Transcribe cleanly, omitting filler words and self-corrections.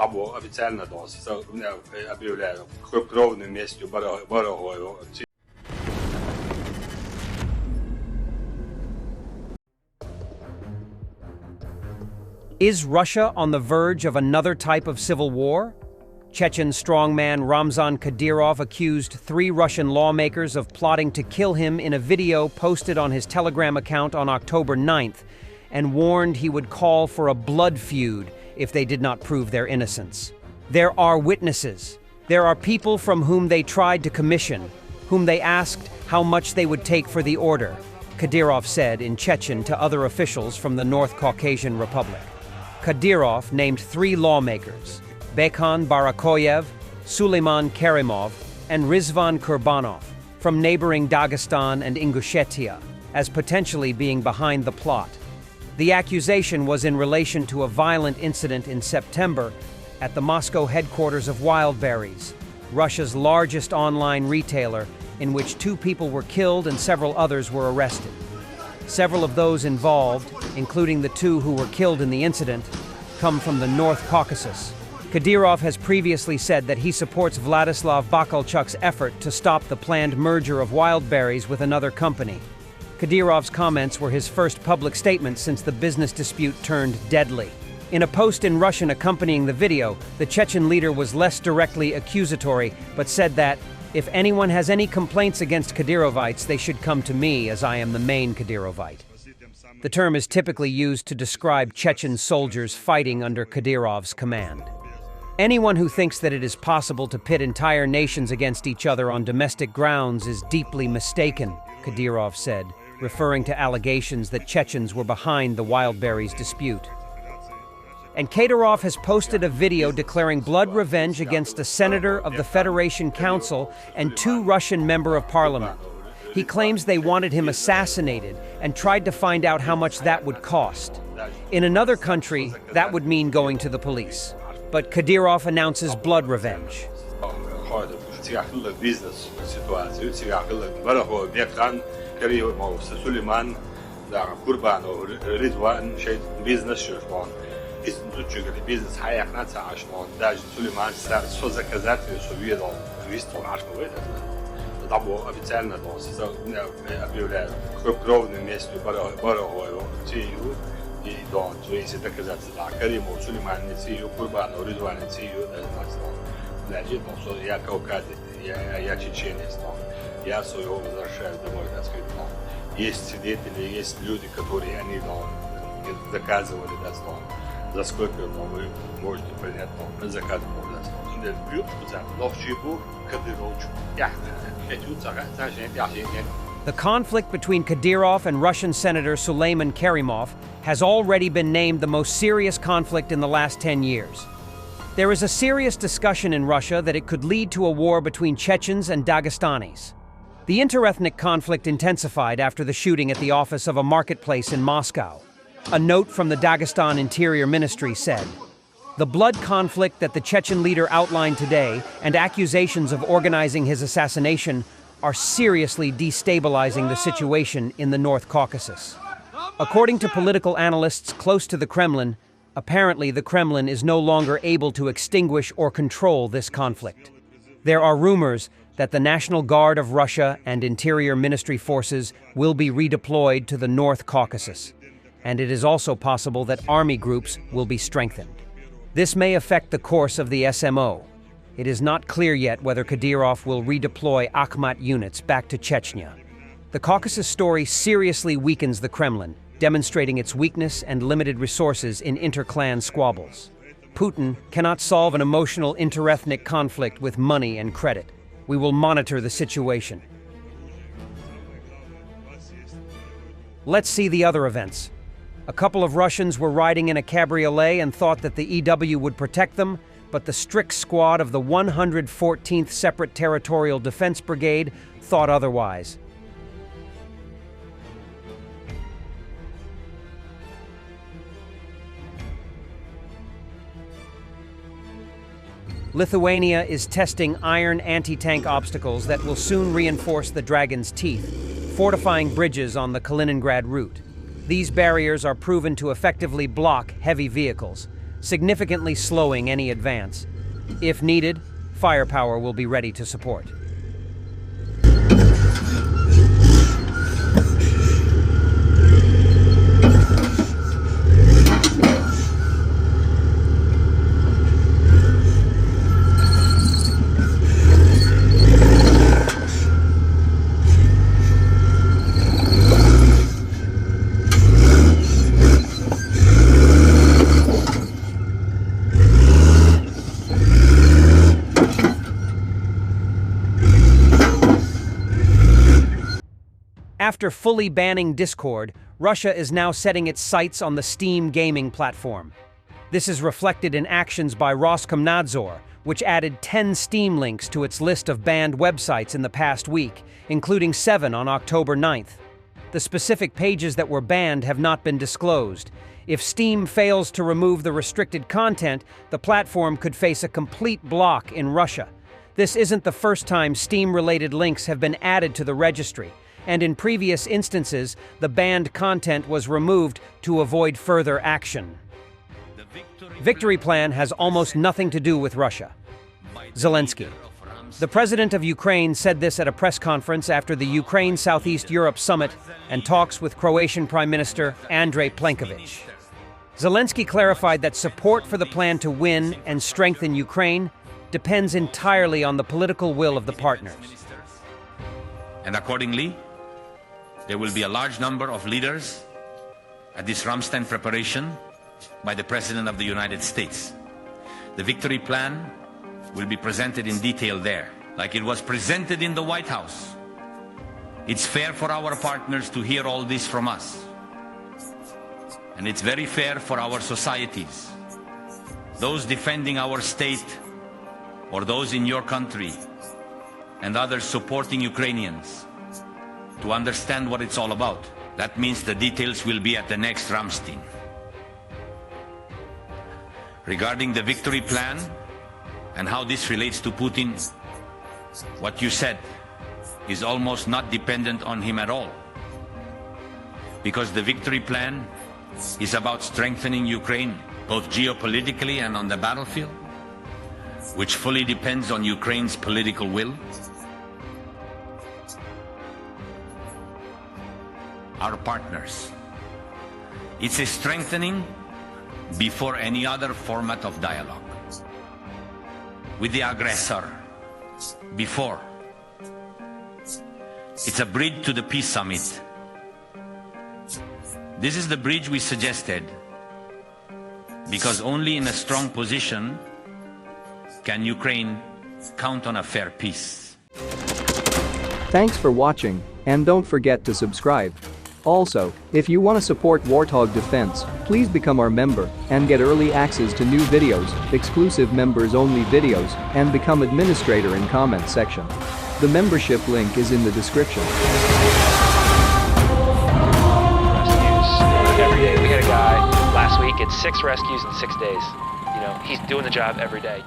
Того официально объявляю кровным местью ворогою. Is Russia on the verge of another type of civil war? Chechen strongman Ramzan Kadyrov accused 3 Russian lawmakers of plotting to kill him in a video posted on his Telegram account on October 9th, and warned he would call for a blood feud if they did not prove their innocence. There are witnesses. There are people from whom they tried to commission, whom they asked how much they would take for the order, Kadyrov said in Chechen to other officials from the North Caucasian Republic. Kadyrov named 3 lawmakers, Bekhan Barakoyev, Suleiman Kerimov, and Rizvan Kurbanov, from neighboring Dagestan and Ingushetia, as potentially being behind the plot. The accusation was in relation to a violent incident in September at the Moscow headquarters of Wildberries, Russia's largest online retailer, in which 2 people were killed and several others were arrested. Several of those involved, including the 2 who were killed in the incident, come from the North Caucasus. Kadyrov has previously said that he supports Vladislav Bakalchuk's effort to stop the planned merger of Wildberries with another company. Kadyrov's comments were his first public statement since the business dispute turned deadly. In a post in Russian accompanying the video, the Chechen leader was less directly accusatory, but said that, if anyone has any complaints against Kadyrovites, they should come to me, as I am the main Kadyrovite. The term is typically used to describe Chechen soldiers fighting under Kadyrov's command. Anyone who thinks that it is possible to pit entire nations against each other on domestic grounds is deeply mistaken, Kadyrov said, referring to allegations that Chechens were behind the Wildberries dispute. And Kadyrov has posted a video declaring blood revenge against a senator of the Federation Council and 2 Russian members of parliament. He claims they wanted him assassinated and tried to find out how much that would cost. In another country, that would mean going to the police. But Kadyrov announces blood revenge. Изучили бизнес хаякнаться аж но даже Сулейман что заказать что видел висту аж это того официально объявляю кровным местью ворогою цию и до то есть доказать да Кариму Сулейман цию Курбану Ризван цию да значит что я кавказец я чеченец я свое возвращаю домой так сказать есть свидетели есть люди которые они доказывали да что за сколько вы можете принять заказ The conflict between Kadyrov and Russian Senator Suleiman Kerimov has already been named the most serious conflict in the last 10 years. There is a serious discussion in Russia that it could lead to a war between Chechens and Dagestanis. The interethnic conflict intensified after the shooting at the office of a marketplace in Moscow. A note from the Dagestan Interior Ministry said, "The blood conflict that the Chechen leader outlined today and accusations of organizing his assassination are seriously destabilizing the situation in the North Caucasus." According to political analysts close to the Kremlin, apparently the Kremlin is no longer able to extinguish or control this conflict. There are rumors that the National Guard of Russia and Interior Ministry forces will be redeployed to the North Caucasus. And it is also possible that army groups will be strengthened. This may affect the course of the SMO. It is not clear yet whether Kadyrov will redeploy Akhmat units back to Chechnya. The Caucasus story seriously weakens the Kremlin, demonstrating its weakness and limited resources in inter-clan squabbles. Putin cannot solve an emotional interethnic conflict with money and credit. We will monitor the situation. Let's see the other events. A couple of Russians were riding in a cabriolet and thought that the EW would protect them, but the strict squad of the 114th Separate Territorial Defense Brigade thought otherwise. Lithuania is testing iron anti-tank obstacles that will soon reinforce the Dragon's teeth, fortifying bridges on the Kaliningrad route. These barriers are proven to effectively block heavy vehicles. significantly slowing any advance. If needed, firepower will be ready to support. After fully banning Discord, Russia is now setting its sights on the Steam gaming platform. This is reflected in actions by Roskomnadzor, which added 10 Steam links to its list of banned websites in the past week, including 7 on October 9th. The specific pages that were banned have not been disclosed. If Steam fails to remove the restricted content, the platform could face a complete block in Russia. This isn't the first time Steam-related links have been added to the registry, and in previous instances, the banned content was removed to avoid further action. Victory Plan has almost nothing to do with Russia. Zelenskyy. The president of Ukraine said this at a press conference after the Ukraine Southeast Europe Summit and talks with Croatian Prime Minister Andrej Plenković. Zelenskyy clarified that support for the plan to win and strengthen Ukraine depends entirely on the political will of the partners. And accordingly, there will be a large number of leaders at this Ramstein preparation by the President of the United States. The victory plan will be presented in detail there, like it was presented in the White House. It's fair for our partners to hear all this from us. And it's very fair for our societies, those defending our state or those in your country and others supporting Ukrainians, to understand what it's all about. That means the details will be at the next Ramstein. Regarding the victory plan and how this relates to Putin, what you said is almost not dependent on him at all. Because the victory plan is about strengthening Ukraine, both geopolitically and on the battlefield, which fully depends on Ukraine's political will. Our partners. It's a strengthening before any other format of dialogue. With the aggressor, before. It's a bridge to the peace summit. This is the bridge we suggested, because only in a strong position can Ukraine count on a fair peace. Thanks for watching, and don't forget to subscribe. Also, if you want to support Warthog Defense, please become our member and get early access to new videos, exclusive members-only videos, and become administrator in comment section. The membership link is in the description. Rescues every day. We had a guy last week, it's 6 rescues in 6 days. You know, he's doing the job every day.